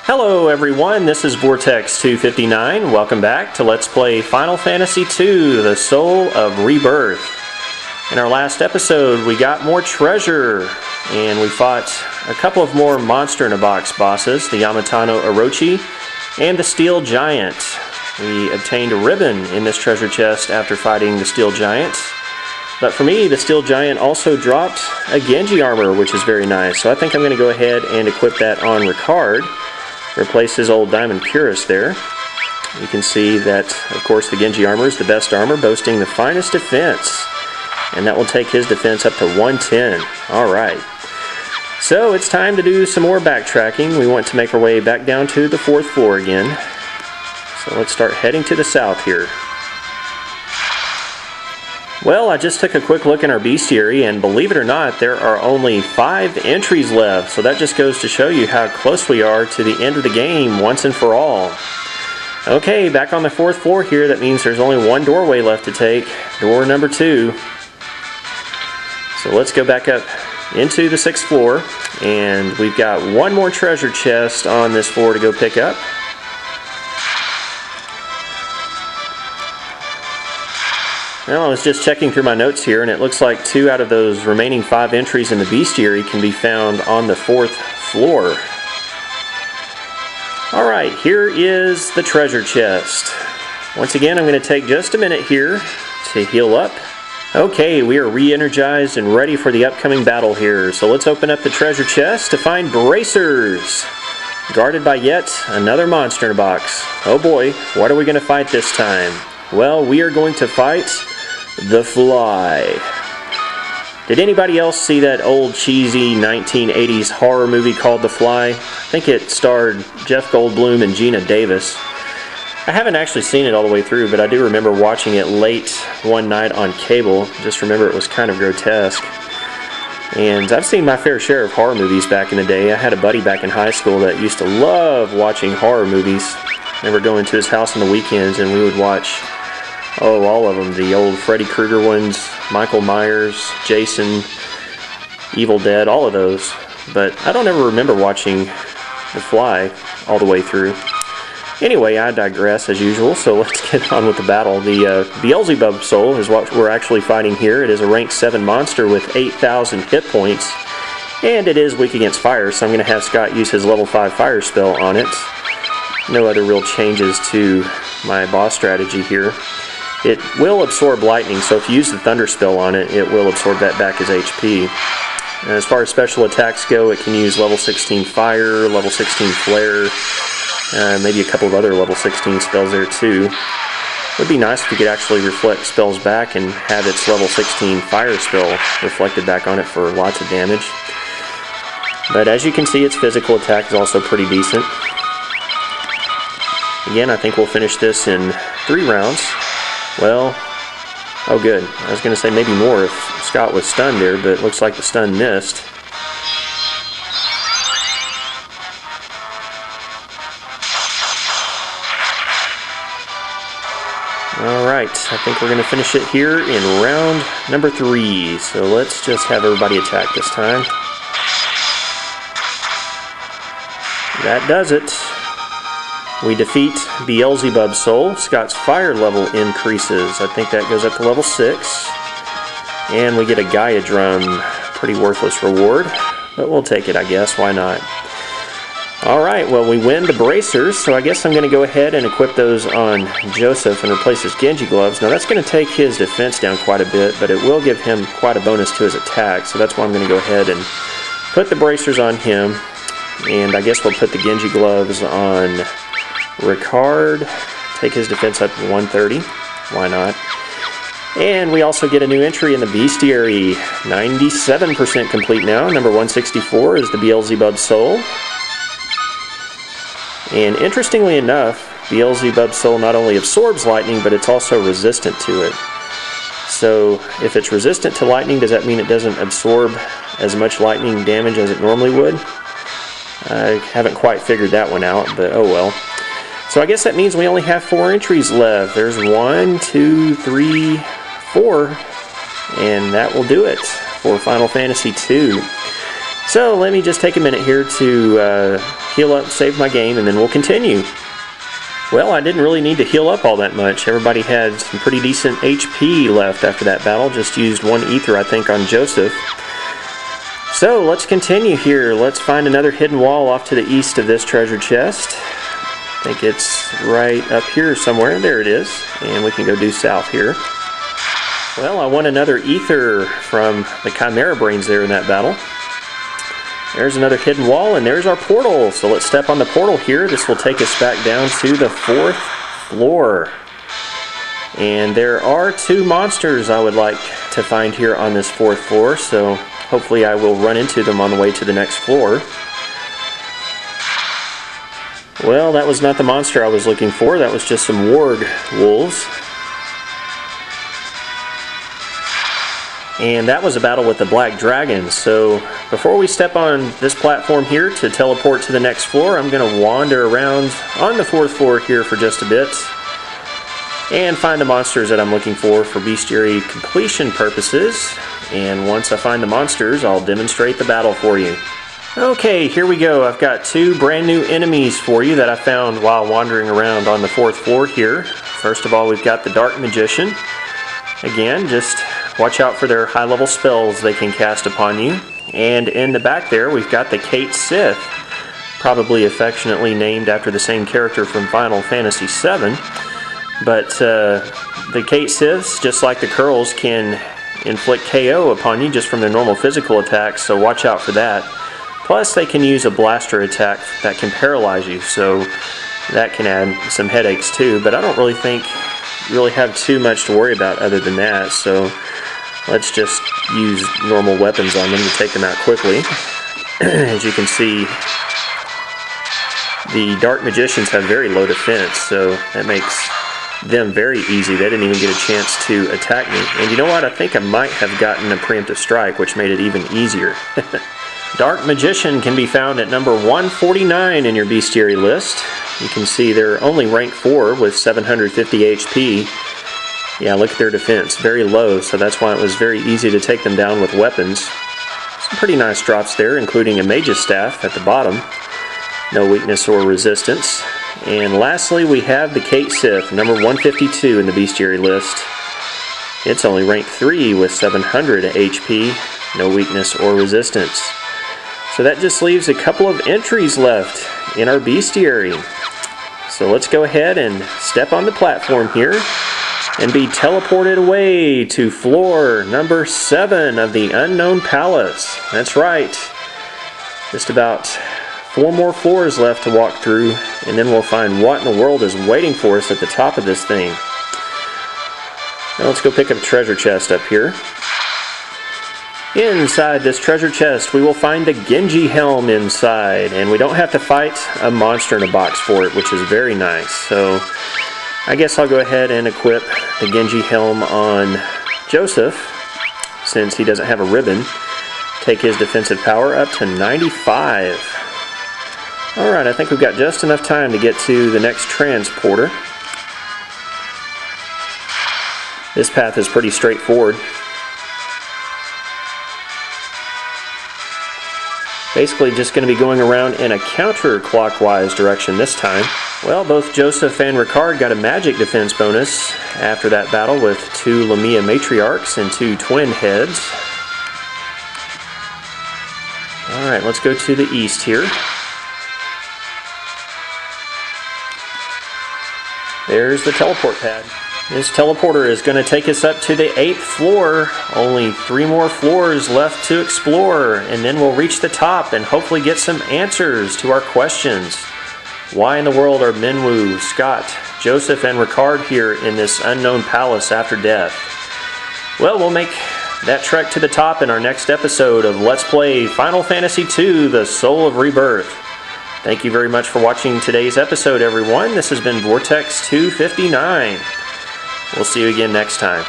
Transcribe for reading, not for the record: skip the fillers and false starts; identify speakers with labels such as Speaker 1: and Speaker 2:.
Speaker 1: Hello everyone, this is Vortex259. Welcome back to Let's Play Final Fantasy II, The Soul of Rebirth. In our last episode, we got more treasure, and we fought a couple of more monster-in-a-box bosses, the Yamatano Orochi and the Steel Giant. We obtained a ribbon in this treasure chest after fighting the Steel Giant. But for me, the Steel Giant also dropped a Genji armor, which is very nice. So I think I'm going to go ahead and equip that on Ricard. Replace his old Diamond Cuirass there. You can see that, of course, the Genji armor is the best armor, boasting the finest defense. And that will take his defense up to 110. Alright. So it's time to do some more backtracking. We want to make our way back down to the 4th floor again. So let's start heading to the south here. Well, I just took a quick look in our bestiary, and believe it or not, there are only 5 entries left. So that just goes to show you how close we are to the end of the game once and for all. Okay, back on the 4th floor here, that means there's only one doorway left to take. Door number 2. So let's go back up into the 6th floor, and we've got one more treasure chest on this floor to go pick up. Well, I was just checking through my notes here, and it looks like 2 out of those remaining 5 entries in the bestiary can be found on the 4th floor. Alright, here is the treasure chest. Once again, I'm going to take just a minute here to heal up. Okay, we are re-energized and ready for the upcoming battle here. So let's open up the treasure chest to find bracers, guarded by yet another monster in a box. Oh boy, what are we going to fight this time? Well, we are going to fight the Fly. Did anybody else see that old cheesy 1980s horror movie called The Fly? I think it starred Jeff Goldblum and Gina Davis. I haven't actually seen it all the way through, but I do remember watching it late one night on cable. Just remember it was kind of grotesque. And I've seen my fair share of horror movies back in the day. I had a buddy back in high school that used to love watching horror movies. I remember going to his house on the weekends, and we would watch all of them. The old Freddy Krueger ones, Michael Myers, Jason, Evil Dead, all of those. But I don't ever remember watching The Fly all the way through. Anyway, I digress as usual, so let's get on with the battle. The Beelzebub Soul is what we're actually fighting here. It is a rank 7 monster with 8,000 hit points, and it is weak against fire, so I'm going to have Scott use his level 5 fire spell on it. No other real changes to my boss strategy here. It will absorb lightning, so if you use the Thunder spell on it, it will absorb that back as HP. And as far as special attacks go, it can use level 16 fire, level 16 flare, maybe a couple of other level 16 spells there too. It would be nice if you could actually reflect spells back and have its level 16 fire spell reflected back on it for lots of damage. But as you can see, its physical attack is also pretty decent. Again, I think we'll finish this in 3 rounds. Well, oh good. I was going to say maybe more if Scott was stunned there, but it looks like the stun missed. Alright, I think we're going to finish it here in round number 3. So let's just have everybody attack this time. That does it. We defeat Beelzebub Soul. Scott's fire level increases. I think that goes up to level 6. And we get a Gaia Drum. Pretty worthless reward, but we'll take it, I guess. Why not? Alright, well, we win the bracers, so I guess I'm going to go ahead and equip those on Joseph and replace his Genji gloves. Now, that's going to take his defense down quite a bit, but it will give him quite a bonus to his attack, so that's why I'm going to go ahead and put the bracers on him. And I guess we'll put the Genji gloves on Ricard, take his defense up to 130. Why not? And we also get a new entry in the bestiary. 97% complete now. Number 164 is the Beelzebub Soul. And interestingly enough, Beelzebub Soul not only absorbs lightning, but it's also resistant to it. So if it's resistant to lightning, does that mean it doesn't absorb as much lightning damage as it normally would? I haven't quite figured that one out, but oh well. So I guess that means we only have 4 entries left. There's 1, 2, 3, 4, and that will do it for Final Fantasy II. So let me just take a minute here to heal up, save my game, and then we'll continue. Well, I didn't really need to heal up all that much. Everybody had some pretty decent HP left after that battle. Just used 1 ether, I think, on Joseph. So let's continue here. Let's find another hidden wall off to the east of this treasure chest. I think it's right up here somewhere. There it is. And we can go due south here. Well, I won another ether from the Chimera Brains there in that battle. There's another hidden wall, and there's our portal. So let's step on the portal here. This will take us back down to the 4th floor. And there are 2 monsters I would like to find here on this 4th floor, so hopefully I will run into them on the way to the next floor. Well, that was not the monster I was looking for. That was just some warg wolves. And that was a battle with the black dragon. So before we step on this platform here to teleport to the next floor, I'm going to wander around on the 4th floor here for just a bit and find the monsters that I'm looking for bestiary completion purposes. And once I find the monsters, I'll demonstrate the battle for you. Okay, here we go. I've got 2 brand new enemies for you that I found while wandering around on the 4th floor here. First of all, we've got the Dark Magician. Again, just watch out for their high-level spells they can cast upon you. And in the back there, we've got the Kate Sith, probably affectionately named after the same character from Final Fantasy VII. But the Kate Siths, just like the Curls, can inflict KO upon you just from their normal physical attacks, so watch out for that. Plus, they can use a blaster attack that can paralyze you, so that can add some headaches too. But I don't really think you really have too much to worry about other than that, so let's just use normal weapons on them to take them out quickly. As you can see, the Dark Magicians have very low defense, so that makes them very easy. They didn't even get a chance to attack me. And you know what? I think I might have gotten a preemptive strike, which made it even easier. Dark Magician can be found at number 149 in your bestiary list. You can see they're only rank 4 with 750 HP. Yeah, look at their defense. Very low, so that's why it was very easy to take them down with weapons. Some pretty nice drops there, including a Mage's Staff at the bottom. No weakness or resistance. And lastly, we have the Kate Sith, number 152 in the bestiary list. It's only rank 3 with 700 HP. No weakness or resistance. So that just leaves a couple of entries left in our bestiary. So let's go ahead and step on the platform here and be teleported away to floor number 7 of the Unknown Palace. That's right. Just about 4 more floors left to walk through, and then we'll find what in the world is waiting for us at the top of this thing. Now let's go pick up a treasure chest up here. Inside this treasure chest, we will find the Genji helm inside, and we don't have to fight a monster in a box for it, which is very nice. So I guess I'll go ahead and equip the Genji helm on Joseph, since he doesn't have a ribbon. Take his defensive power up to 95. Alright, I think we've got just enough time to get to the next transporter. This path is pretty straightforward. Basically just going to be going around in a counterclockwise direction this time. Well, both Joseph and Ricard got a magic defense bonus after that battle with 2 Lamia matriarchs and 2 twin heads. Alright, let's go to the east here. There's the teleport pad. This teleporter is going to take us up to the 8th floor. Only 3 more floors left to explore, and then we'll reach the top and hopefully get some answers to our questions. Why in the world are Minwu, Scott, Joseph, and Ricard here in this unknown palace after death? Well, we'll make that trek to the top in our next episode of Let's Play Final Fantasy II, The Soul of Rebirth. Thank you very much for watching today's episode, everyone. This has been Vortex 259. We'll see you again next time.